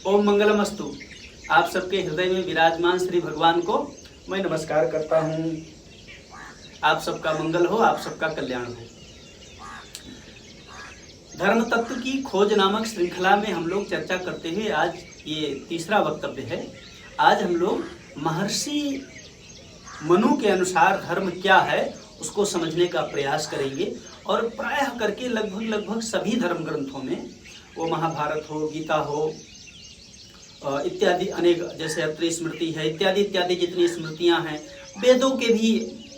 ओम मंगलमस्तु। आप सबके हृदय में विराजमान श्री भगवान को मैं नमस्कार करता हूँ। आप सबका मंगल हो, आप सबका कल्याण हो। धर्म तत्व की खोज नामक श्रृंखला में हम लोग चर्चा करते हुए आज ये तीसरा वक्तव्य है। आज हम लोग महर्षि मनु के अनुसार धर्म क्या है उसको समझने का प्रयास करेंगे और प्रायः करके लगभग सभी धर्म ग्रंथों में, वो महाभारत हो, गीता हो इत्यादि अनेक, जैसे अत्रि स्मृति है इत्यादि इत्यादि जितनी स्मृतियां हैं, वेदों के भी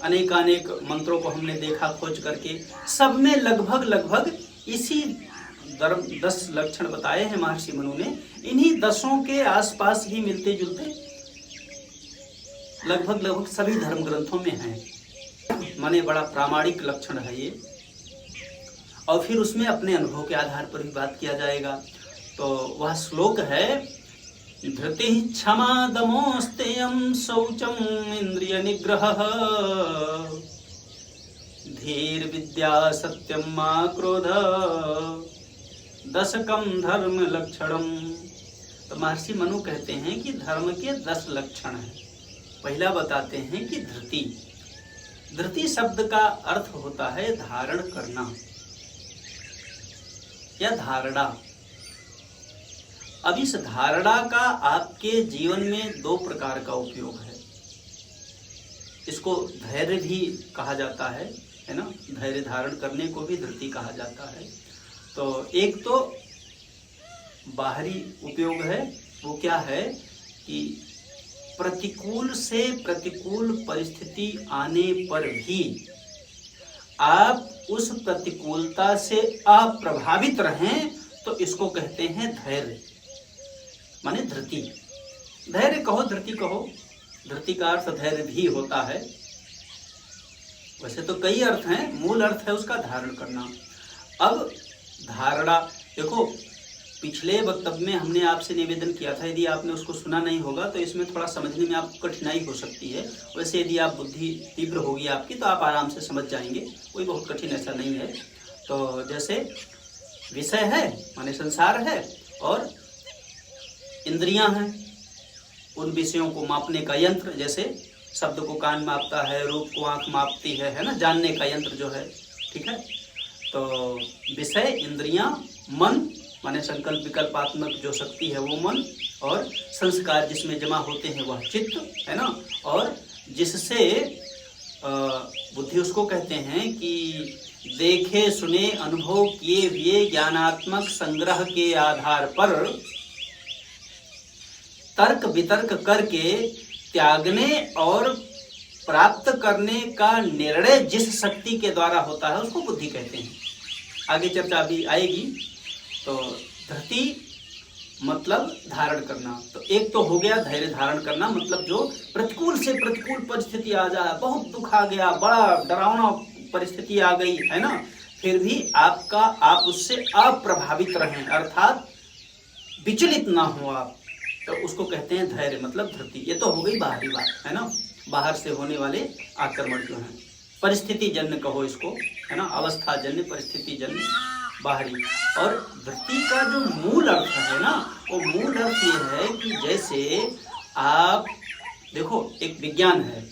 अनेकानेक मंत्रों को हमने देखा खोज करके, सब में लगभग इसी 10 लक्षण बताए हैं महर्षि मनु ने। इन्हीं 10 के आसपास ही मिलते जुलते लगभग सभी धर्म ग्रंथों में हैं। माने बड़ा प्रामाणिक लक्षण है ये, और फिर उसमें अपने अनुभव के आधार पर भी बात किया जाएगा। तो वह श्लोक है, धृति क्षमा दमोस्तेयं शौचम इंद्रिय निग्रह धीर विद्या सत्यम मा क्रोध दशकम धर्म लक्षणम। तो महर्षि मनु कहते हैं कि धर्म के 10 लक्षण हैं। पहला बताते हैं कि धृति। धृति शब्द का अर्थ होता है धारण करना या धारणा। अब इस धारणा का आपके जीवन में 2 प्रकार का उपयोग है। इसको धैर्य भी कहा जाता है ना, धैर्य धारण करने को भी धृति कहा जाता है। तो एक तो बाहरी उपयोग है, वो क्या है कि प्रतिकूल से प्रतिकूल परिस्थिति आने पर भी आप उस प्रतिकूलता से अप्रभावित रहें, तो इसको कहते हैं धैर्य, माने धृति। धैर्य कहो, धृति कहो, धृति का अर्थ धैर्य भी होता है। वैसे तो कई अर्थ हैं, मूल अर्थ है उसका धारण करना। अब धारणा देखो, पिछले वक्तव्य में हमने आपसे निवेदन किया था, यदि आपने उसको सुना नहीं होगा तो इसमें थोड़ा समझने में आपको कठिनाई हो सकती है। वैसे यदि आप बुद्धि तीव्र होगी आपकी तो आप आराम से समझ जाएंगे, कोई बहुत कठिन ऐसा नहीं है। तो जैसे विषय है माने संसार है, और इंद्रियां हैं, उन विषयों को मापने का यंत्र, जैसे शब्द को कान मापता है, रूप को आंख मापती है ना, जानने का यंत्र जो है, ठीक है। तो विषय, इंद्रियां, मन माने संकल्प विकल्पात्मक जो शक्ति है वो मन, और संस्कार जिसमें जमा होते हैं वह चित्त है ना, और जिससे बुद्धि उसको कहते हैं कि देखे सुने अनुभव किए हुए ज्ञानात्मक संग्रह के आधार पर तर्क वितर्क करके त्यागने और प्राप्त करने का निर्णय जिस शक्ति के द्वारा होता है उसको बुद्धि कहते हैं। आगे चर्चा अभी आएगी। तो धृति मतलब धारण करना। तो एक तो हो गया धैर्य धारण करना, मतलब जो प्रतिकूल से प्रतिकूल परिस्थिति आ जाए, बहुत दुख आ गया, बड़ा डरावना परिस्थिति आ गई है ना, फिर भी आप उससे अप्रभावित रहें, अर्थात विचलित ना हो आप, तो उसको कहते हैं धैर्य मतलब धृति। ये तो हो गई बाहरी बात है ना, बाहर से होने वाले आक्रमण जो हैं, परिस्थिति जन्य कहो इसको है ना, अवस्था जन्य, परिस्थिति जन्य, बाहरी। और धृति का जो मूल अर्थ है ना, वो मूल अर्थ ये है कि जैसे आप देखो, एक विज्ञान है,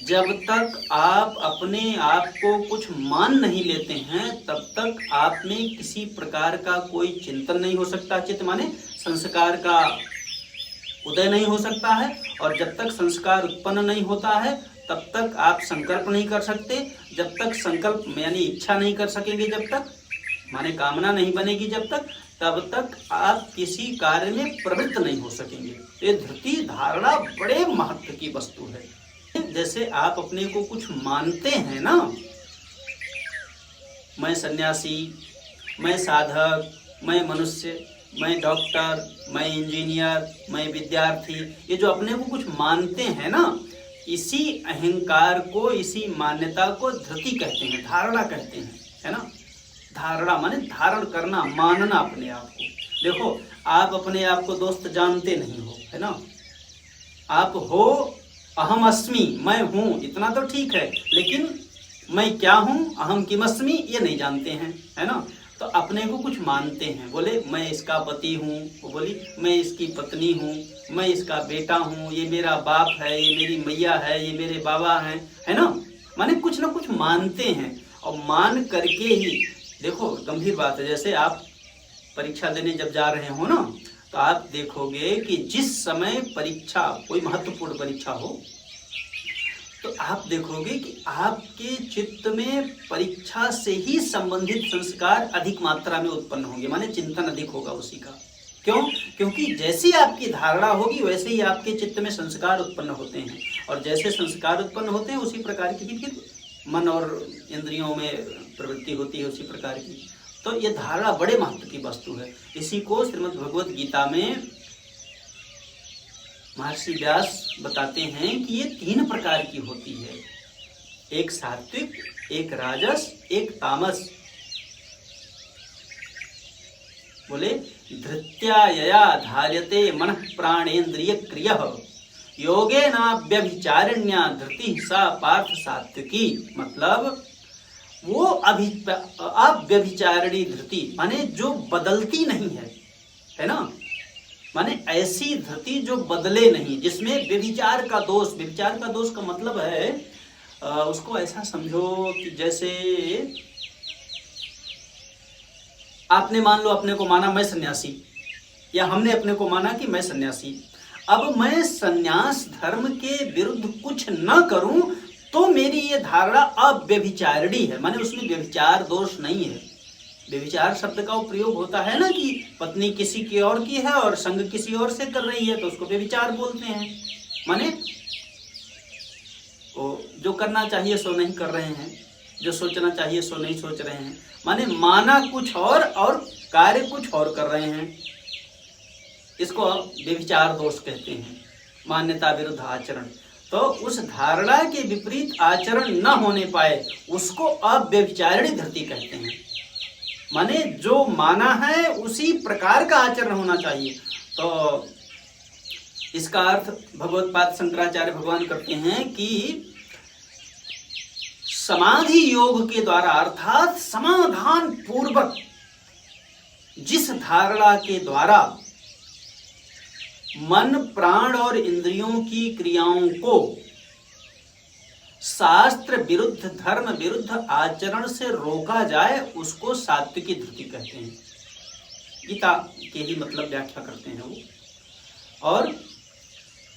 जब तक आप अपने आप को कुछ मान नहीं लेते हैं तब तक आप में किसी प्रकार का कोई चिंतन नहीं हो सकता। चित्त माने संस्कार का उदय नहीं हो सकता है, और जब तक संस्कार उत्पन्न नहीं होता है तब तक आप संकल्प नहीं कर सकते। जब तक संकल्प यानी इच्छा नहीं कर सकेंगे, जब तक माने कामना नहीं बनेगी जब तक, तब तक आप किसी कार्य में प्रवृत्त नहीं हो सकेंगे। ये धृति धारणा बड़े महत्व की वस्तु है। जैसे आप अपने को कुछ मानते हैं ना, मैं सन्यासी, मैं साधक, मैं मनुष्य, मैं डॉक्टर, मैं इंजीनियर, मैं विद्यार्थी, ये जो अपने को कुछ मानते हैं ना, इसी अहंकार को, इसी मान्यता को धृति कहते हैं, धारणा कहते हैं, है ना। धारणा माने धारण करना, मानना अपने आप को। देखो, आप अपने आप को दोस्त जानते नहीं हो, है ना, आप हो अहम अस्मि, मैं हूँ, इतना तो ठीक है, लेकिन मैं क्या हूँ, अहम किमस्मि, ये नहीं जानते हैं, है ना। तो तो अपने को कुछ मानते हैं, बोले मैं इसका पति हूँ, वो बोली मैं इसकी पत्नी हूँ, मैं इसका बेटा हूँ, ये मेरा बाप है, ये मेरी मैया है, ये मेरे बाबा हैं, है ना। माने कुछ ना कुछ मानते हैं, और मान करके ही देखो गंभीर बात है। जैसे आप परीक्षा देने जब जा रहे हो ना, तो आप देखोगे कि जिस समय परीक्षा, कोई महत्वपूर्ण परीक्षा हो, तो आप देखोगे कि आपके चित्त में परीक्षा से ही संबंधित संस्कार अधिक मात्रा में उत्पन्न होंगे, माने चिंतन अधिक होगा उसी का। क्यों? क्योंकि जैसी आपकी धारणा होगी वैसे ही आपके चित्त में संस्कार उत्पन्न होते हैं, और जैसे संस्कार उत्पन्न होते हैं उसी प्रकार की ही फिर मन और इंद्रियों में प्रवृत्ति होती है उसी प्रकार की। तो ये धारणा बड़े महत्व की वस्तु है। इसी को श्रीमद् भगवत गीता में महर्षि व्यास बताते हैं कि ये 3 प्रकार की होती है, एक सात्विक, एक राजस, एक तामस। बोले धृत्या यया धार्यते मनः प्राणेन्द्रिय क्रियः योगेनाव्यभिचारिण्या धृति सा पार्थ सात्विकी। मतलब वो अव्यभिचारिणी धृति, माने जो बदलती नहीं है ना, माने ऐसी धृति जो बदले नहीं, जिसमें व्यभिचार का दोष, व्यभिचार का दोष का मतलब है उसको ऐसा समझो कि जैसे आपने मान लो अपने को माना मैं सन्यासी, या हमने अपने को माना कि मैं सन्यासी, अब मैं सन्यास धर्म के विरुद्ध कुछ न करूं तो मेरी ये धारणा अव्यभिचारिणी है, माने उसमें व्यभिचार दोष नहीं है। व्यभिचार शब्द का प्रयोग होता है ना कि पत्नी किसी की और की है और संग किसी और से कर रही है, तो उसको व्यभिचार बोलते हैं। माने वो जो करना चाहिए सो नहीं कर रहे हैं, जो सोचना चाहिए सो नहीं सोच रहे हैं, माने माना कुछ और कार्य कुछ और कर रहे हैं। इसको व्यभिचार दोष कहते हैं, मान्यता विरुद्ध आचरण। तो उस धारणा के विपरीत आचरण न होने पाए उसको अव्यभिचारिणी धृति कहते हैं। माने जो माना है उसी प्रकार का आचरण होना चाहिए। तो इसका अर्थ भगवत्पाद शंकराचार्य भगवान करते हैं कि समाधि योग के द्वारा, अर्थात समाधान पूर्वक जिस धारणा के द्वारा मन, प्राण और इंद्रियों की क्रियाओं को शास्त्र विरुद्ध, धर्म विरुद्ध आचरण से रोका जाए, उसको सात्विकी धृति कहते हैं। गीता के ही मतलब व्याख्या करते हैं वो। और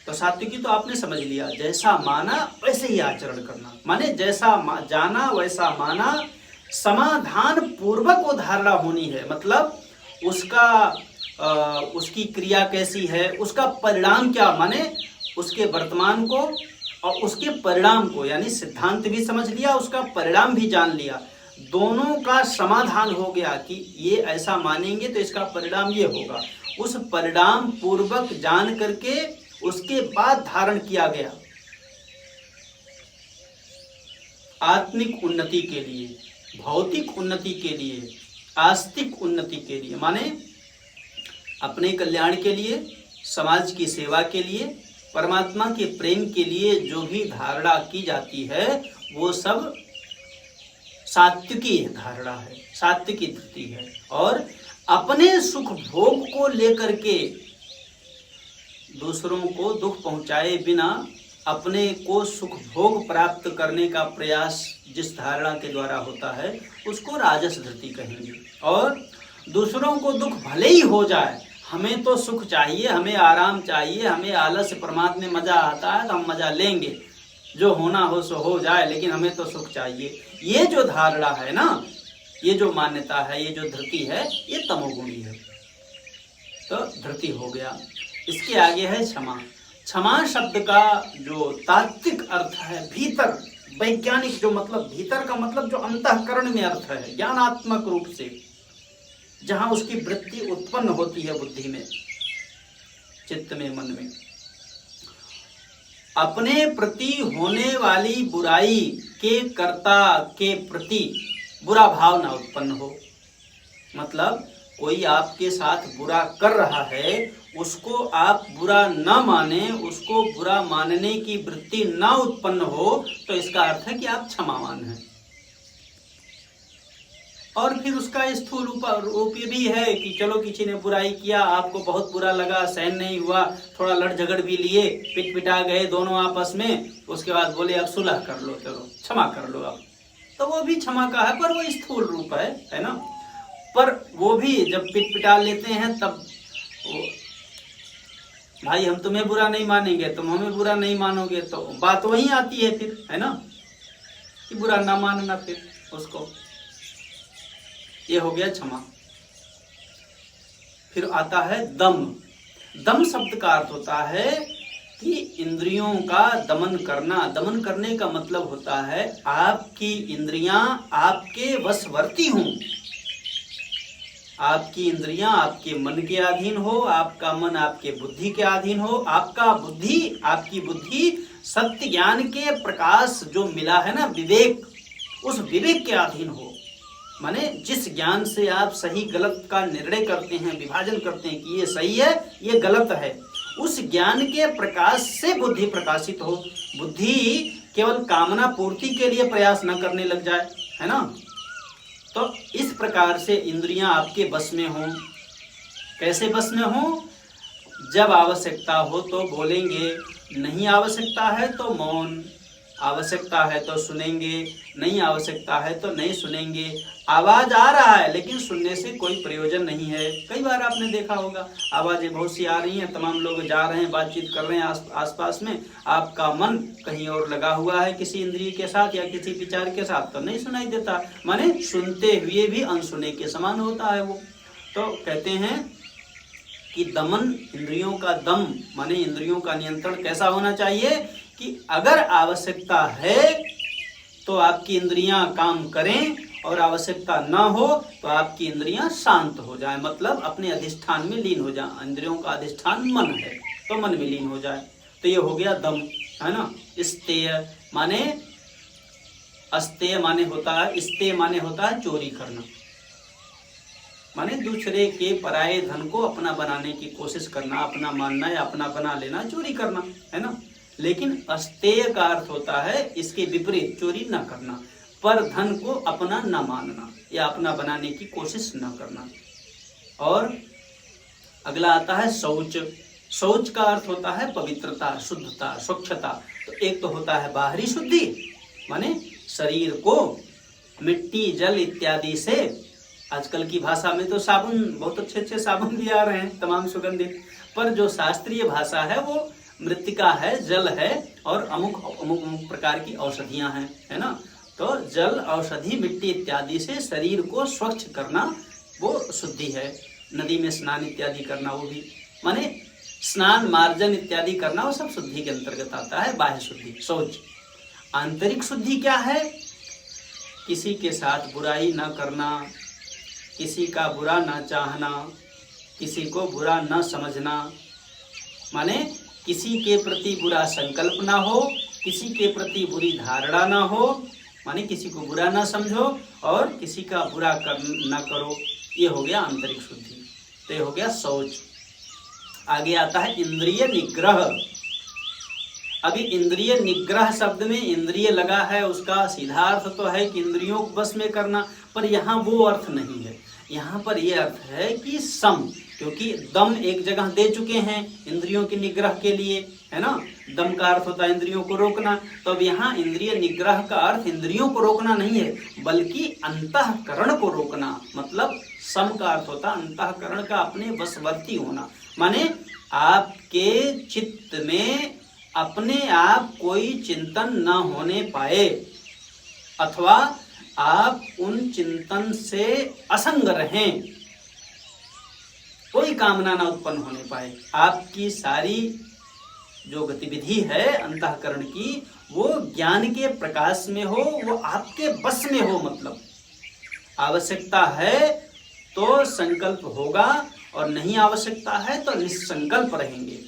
तो सात्विकी तो आपने समझ लिया, जैसा माना वैसे ही आचरण करना, माने जैसा जाना वैसा माना, समाधान पूर्वक वो धारणा होनी है। मतलब उसकी क्रिया कैसी है, उसका परिणाम क्या, माने उसके वर्तमान को और उसके परिणाम को, यानी सिद्धांत भी समझ लिया, उसका परिणाम भी जान लिया, दोनों का समाधान हो गया कि ये ऐसा मानेंगे तो इसका परिणाम ये होगा। उस परिणाम पूर्वक जान करके उसके बाद धारण किया गया आत्मिक उन्नति के लिए, भौतिक उन्नति के लिए, आस्तिक उन्नति के लिए, माने अपने कल्याण के लिए, समाज की सेवा के लिए, परमात्मा के प्रेम के लिए जो भी धारणा की जाती है वो सब सात्विकी धारणा है, सात्विकी धृति है। और अपने सुख भोग को लेकर के दूसरों को दुख पहुंचाए बिना अपने को सुख भोग प्राप्त करने का प्रयास जिस धारणा के द्वारा होता है उसको राजस धृति कहेंगे। और दूसरों को दुख भले ही हो जाए, हमें तो सुख चाहिए, हमें आराम चाहिए, हमें आलस परमात्मा में मजा आता है तो हम मजा लेंगे, जो होना हो सो हो जाए, लेकिन हमें तो सुख चाहिए, ये जो धारणा है ना, ये जो मान्यता है, ये जो धृति है, ये तमोगुणी है। तो धृति हो गया। इसके आगे है क्षमा। क्षमा शब्द का जो तात्विक अर्थ है, भीतर, वैज्ञानिक जो मतलब, भीतर का मतलब जो अंतःकरण में अर्थ है, ज्ञानात्मक रूप से जहां उसकी वृत्ति उत्पन्न होती है बुद्धि में, चित्त में, मन में, अपने प्रति होने वाली बुराई के कर्ता के प्रति बुरा भाव ना उत्पन्न हो। मतलब कोई आपके साथ बुरा कर रहा है, उसको आप बुरा न माने, उसको बुरा मानने की वृत्ति न उत्पन्न हो, तो इसका अर्थ है कि आप क्षमावान हैं। और फिर उसका स्थूल रूप भी है कि चलो किसी ने बुराई किया, आपको बहुत बुरा लगा, सहन नहीं हुआ, थोड़ा लड़ झगड़ भी लिए, पिट पिटा गए दोनों आपस में, उसके बाद बोले अब सुलह कर लो, चलो क्षमा कर लो अब, तो वो भी क्षमा का है, पर वो स्थूल रूप है ना। पर वो भी जब पिट पिटा लेते हैं तब वो, भाई हम तुम्हें बुरा नहीं मानेंगे, तुम हमें बुरा नहीं मानोगे, तो बात वही आती है फिर, है ना, कि बुरा ना मानना फिर उसको। ये हो गया क्षमा। फिर आता है दम। दम शब्द का अर्थ होता है कि इंद्रियों का दमन करना। दमन करने का मतलब होता है आपकी इंद्रियां आपके वशवर्ती हों, आपकी इंद्रियां आपके मन के अधीन हो, आपका मन आपके बुद्धि के अधीन हो, आपकी बुद्धि सत्य ज्ञान के प्रकाश जो मिला है ना विवेक, उस विवेक के अधीन हो। माने जिस ज्ञान से आप सही गलत का निर्णय करते हैं, विभाजन करते हैं कि ये सही है ये गलत है, उस ज्ञान के प्रकाश से बुद्धि प्रकाशित हो। बुद्धि केवल कामना पूर्ति के लिए प्रयास न करने लग जाए, है ना। तो इस प्रकार से इंद्रियां आपके बस में हों। कैसे बस में हों? जब आवश्यकता हो तो बोलेंगे, नहीं आवश्यकता है तो मौन, आवश्यकता है तो सुनेंगे, नहीं आवश्यकता है तो नहीं सुनेंगे। आवाज आ रहा है लेकिन सुनने से कोई प्रयोजन नहीं है। कई बार आपने देखा होगा आवाजें बहुत सी आ रही हैं, तमाम लोग जा रहे हैं, बातचीत कर रहे हैं आसपास में, आपका मन कहीं और लगा हुआ है किसी इंद्रिय के साथ या किसी विचार के साथ, तो नहीं सुनाई देता। माने सुनते हुए भी अनसुने के समान होता है वो। तो कहते हैं कि दमन, इंद्रियों का दम माने इंद्रियों का नियंत्रण कैसा होना चाहिए कि अगर आवश्यकता है तो आपकी इंद्रियां काम करें और आवश्यकता न हो तो आपकी इंद्रियां शांत हो जाए, मतलब अपने अधिष्ठान में लीन हो जाए। इंद्रियों का अधिष्ठान मन है तो मन में लीन हो जाए। तो ये हो गया दम, है ना। स्तेय माने, अस्तेय माने होता है, स्तेय माने होता है चोरी करना, माने दूसरे के पराये धन को अपना बनाने की कोशिश करना, अपना मानना या अपना बना लेना, चोरी करना, है ना। लेकिन अस्तेय का अर्थ होता है इसके विपरीत, चोरी न करना, पर धन को अपना न मानना या अपना बनाने की कोशिश न करना। और अगला आता है शौच। शौच का अर्थ होता है पवित्रता, शुद्धता, स्वच्छता। तो एक तो होता है बाहरी शुद्धि, माने शरीर को मिट्टी जल इत्यादि से, आजकल की भाषा में तो साबुन, बहुत अच्छे अच्छे साबुन भी आ रहे हैं तमाम सुगंधित, पर जो शास्त्रीय भाषा है वो मृत्तिका है, जल है और अमुक अमुक प्रकार की औषधियां हैं, है ना। तो जल, औषधि, मिट्टी इत्यादि से शरीर को स्वच्छ करना वो शुद्धि है। नदी में स्नान इत्यादि करना वो भी, माने स्नान मार्जन इत्यादि करना वो सब शुद्धि के अंतर्गत आता है, बाह्य शुद्धि, शौच। आंतरिक शुद्धि क्या है? किसी के साथ बुराई न करना, किसी का बुरा न चाहना, किसी को बुरा न समझना, माने किसी के प्रति बुरा संकल्प ना हो, किसी के प्रति बुरी धारणा ना हो, माने किसी को बुरा ना समझो और किसी का बुरा ना करो। ये हो गया आंतरिक शुद्धि। तो ये हो गया शौच। आगे आता है इंद्रिय निग्रह। अभी इंद्रिय निग्रह शब्द में इंद्रिय लगा है, उसका सीधा अर्थ तो है कि इंद्रियों को बस में करना, पर यहाँ वो अर्थ नहीं है। यहाँ पर ये अर्थ है कि सम, क्योंकि दम एक जगह दे चुके हैं इंद्रियों के निग्रह के लिए, है ना। दम का अर्थ होता है इंद्रियों को रोकना। तो अब यहाँ इंद्रिय निग्रह का अर्थ इंद्रियों को रोकना नहीं है, बल्कि अंतःकरण को रोकना। मतलब सम का अर्थ होता है अंतःकरण का अपने वशवर्ती होना, माने आपके चित्त में अपने आप कोई चिंतन न होने पाए, अथवा आप उन चिंतन से असंग रहें, कोई कामना ना उत्पन्न होने पाए। आपकी सारी जो गतिविधि है अंतःकरण की वो ज्ञान के प्रकाश में हो, वो आपके बस में हो। मतलब आवश्यकता है तो संकल्प होगा और नहीं आवश्यकता है तो निसंकल्प रहेंगे।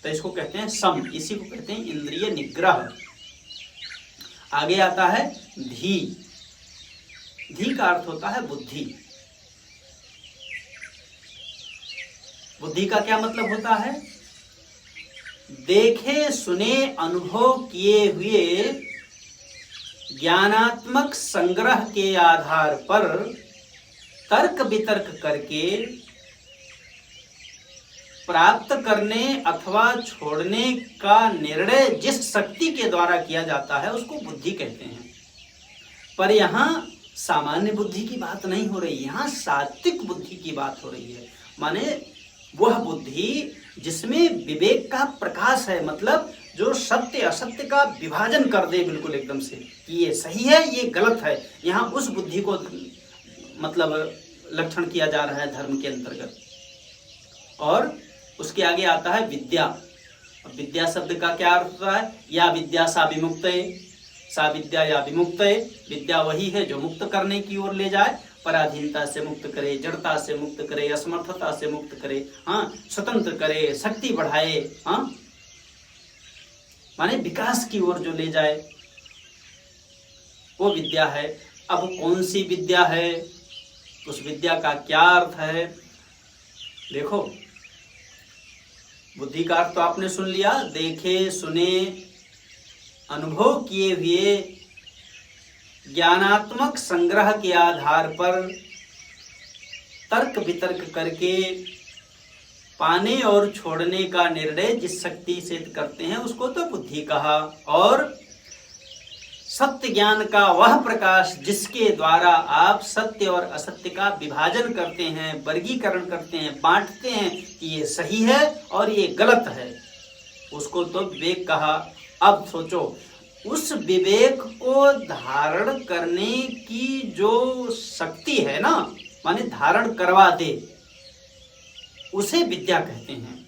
तो इसको कहते हैं सम, इसी को कहते हैं इंद्रिय निग्रह। आगे आता है धी। धी का अर्थ होता है बुद्धि। बुद्धि का क्या मतलब होता है? देखे सुने अनुभव किए हुए ज्ञानात्मक संग्रह के आधार पर तर्क वितर्क करके प्राप्त करने अथवा छोड़ने का निर्णय जिस शक्ति के द्वारा किया जाता है उसको बुद्धि कहते हैं। पर यहाँ सामान्य बुद्धि की बात नहीं हो रही, यहाँ सात्विक बुद्धि की बात हो रही है। माने वह बुद्धि जिसमें विवेक का प्रकाश है, मतलब जो सत्य असत्य का विभाजन कर दे बिल्कुल एकदम से कि ये सही है ये गलत है। यहाँ उस बुद्धि को मतलब लक्षण किया जा रहा है धर्म के अंतर्गत। और उसके आगे आता है विद्या। अब विद्या शब्द का क्या अर्थ होता है? या विद्या सा विमुक्तये, सा विद्या या विमुक्तये। विद्या वही है जो मुक्त करने की ओर ले जाए, पराधीनता से मुक्त करे, जड़ता से मुक्त करे, असमर्थता से मुक्त करे, हाँ, स्वतंत्र करे, शक्ति बढ़ाए, हाँ, माने विकास की ओर जो ले जाए, वो विद्या है। अब कौन सी विद्या है, उस विद्या का क्या अर्थ है? देखो, बुद्धि का अर्थ तो आपने सुन लिया, देखे सुने अनुभव किए हुए ज्ञानात्मक संग्रह के आधार पर तर्क वितर्क करके पाने और छोड़ने का निर्णय जिस शक्ति से करते हैं उसको तो बुद्धि कहा। और सत्य ज्ञान का वह प्रकाश जिसके द्वारा आप सत्य और असत्य का विभाजन करते हैं, वर्गीकरण करते हैं, बांटते हैं कि ये सही है और ये गलत है, उसको तो विवेक कहा। अब सोचो, उस विवेक को धारण करने की जो शक्ति है ना, माने धारण करवा दे, उसे विद्या कहते हैं।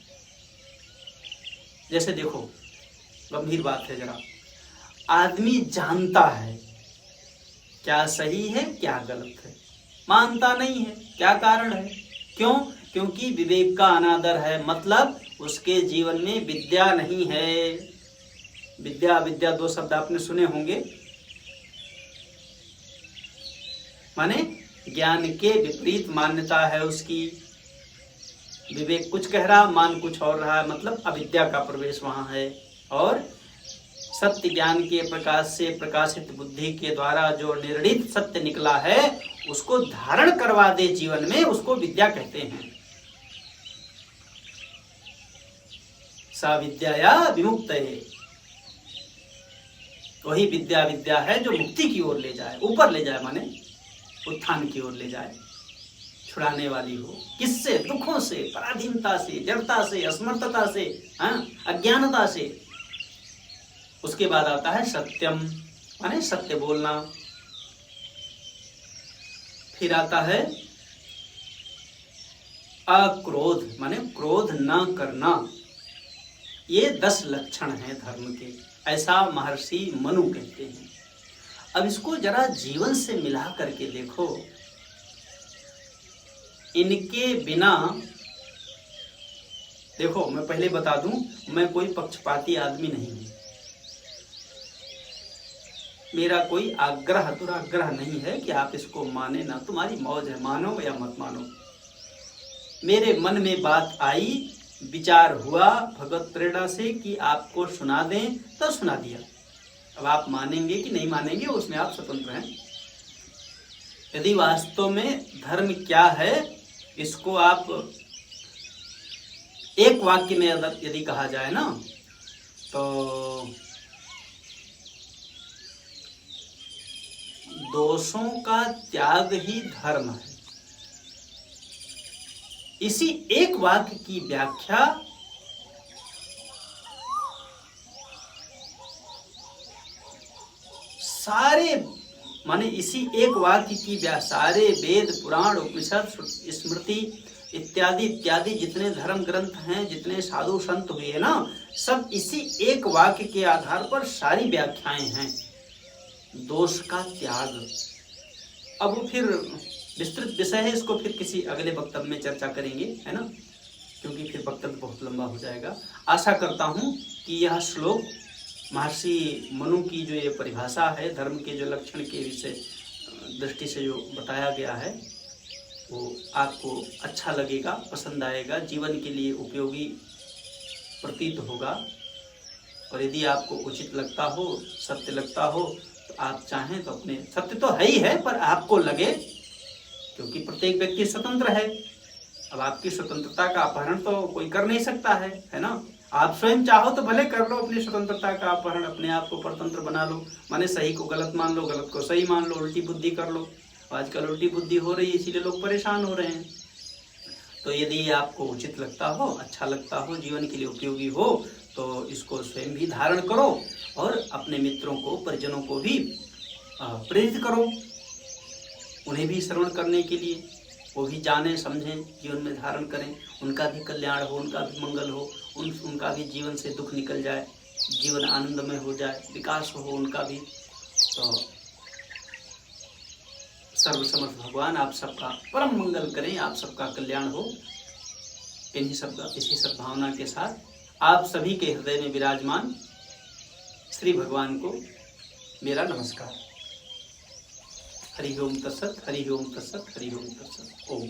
जैसे देखो, गंभीर बात है जरा, आदमी जानता है क्या सही है क्या गलत है, मानता नहीं है। क्या कारण है? क्यों? क्योंकि विवेक का अनादर है, मतलब उसके जीवन में विद्या नहीं है। विद्या विद्या दो शब्द आपने सुने होंगे, माने ज्ञान के विपरीत मान्यता है उसकी। विवेक कुछ कह रहा, मान कुछ और रहा है, मतलब अविद्या का प्रवेश वहां है। और सत्य ज्ञान के प्रकाश से प्रकाशित बुद्धि के द्वारा जो निर्णित सत्य निकला है उसको धारण करवा दे जीवन में, उसको विद्या कहते हैं। सा विद्या विमुक्तये, वही विद्या विद्या है जो मुक्ति की ओर ले जाए, ऊपर ले जाए, माने उत्थान की ओर ले जाए, छुड़ाने वाली हो। किससे? दुखों से, पराधीनता से, जड़ता से, असमर्थता से, अज्ञानता से। उसके बाद आता है सत्यम, माने सत्य बोलना। फिर आता है अक्रोध, माने क्रोध न करना। ये 10 लक्षण हैं धर्म के, ऐसा महर्षि मनु कहते हैं। अब इसको जरा जीवन से मिला करके देखो, इनके बिना, देखो मैं पहले बता दूं, मैं कोई पक्षपाती आदमी नहीं हूं, मेरा कोई आग्रह दुराग्रह नहीं है कि आप इसको माने ना, तुम्हारी मौज है, मानो या मत मानो। मेरे मन में बात आई, विचार हुआ भगवत प्रेरणा से कि आपको सुना दें, तो सुना दिया। अब आप मानेंगे कि नहीं मानेंगे उसमें आप स्वतंत्र हैं। यदि वास्तव में धर्म क्या है इसको आप एक वाक्य में यदि कहा जाए ना, तो दोषों का त्याग ही धर्म है। इसी एक वाक्य की व्याख्या सारे, माने इसी एक वाक्य की सारे वेद पुराण उपनिषद स्मृति इत्यादि इत्यादि जितने धर्म ग्रंथ हैं, जितने साधु संत हुए ना, सब इसी एक वाक्य के आधार पर सारी व्याख्याएं हैं। दोष का त्याग। अब वो फिर विस्तृत विषय है, इसको फिर किसी अगले वक्तव्य में चर्चा करेंगे, है ना, क्योंकि फिर वक्तव्य बहुत लंबा हो जाएगा। आशा करता हूँ कि यह श्लोक महर्षि मनु की जो ये परिभाषा है धर्म के जो लक्षण के विषय दृष्टि से जो बताया गया है वो आपको अच्छा लगेगा, पसंद आएगा, जीवन के लिए उपयोगी प्रतीत होगा। और यदि आपको उचित लगता हो, सत्य लगता हो, तो आप चाहें तो अपने, सत्य तो है ही है, पर आपको लगे, क्योंकि प्रत्येक व्यक्ति स्वतंत्र है। अब आपकी स्वतंत्रता का अपहरण तो कोई कर नहीं सकता है ना। आप स्वयं चाहो तो भले कर लो अपनी स्वतंत्रता का अपहरण, अपने आप को परतंत्र बना लो, माने सही को गलत मान लो, गलत को सही मान लो, उल्टी बुद्धि कर लो। आजकल उल्टी बुद्धि हो रही है, इसीलिए लोग परेशान हो रहे हैं। तो यदि आपको उचित लगता हो, अच्छा लगता हो, जीवन के लिए उपयोगी हो, तो इसको स्वयं भी धारण करो और अपने मित्रों को, परिजनों को भी प्रेरित करो, उन्हें भी श्रवण करने के लिए, वो भी जानें, समझें, जीवन में धारण करें, उनका भी कल्याण हो, उनका भी मंगल हो, उनका भी जीवन से दुख निकल जाए, जीवन आनंदमय हो जाए, विकास हो उनका भी। तो सर्वसमर्थ भगवान आप सबका परम मंगल करें, आप सबका कल्याण हो। इसी सद्भावना के साथ आप सभी के हृदय में विराजमान श्री भगवान को मेरा नमस्कार। हरि ओम तत्सत, हरि ओम तत्सत, हरि ओम तत्सत। ओम।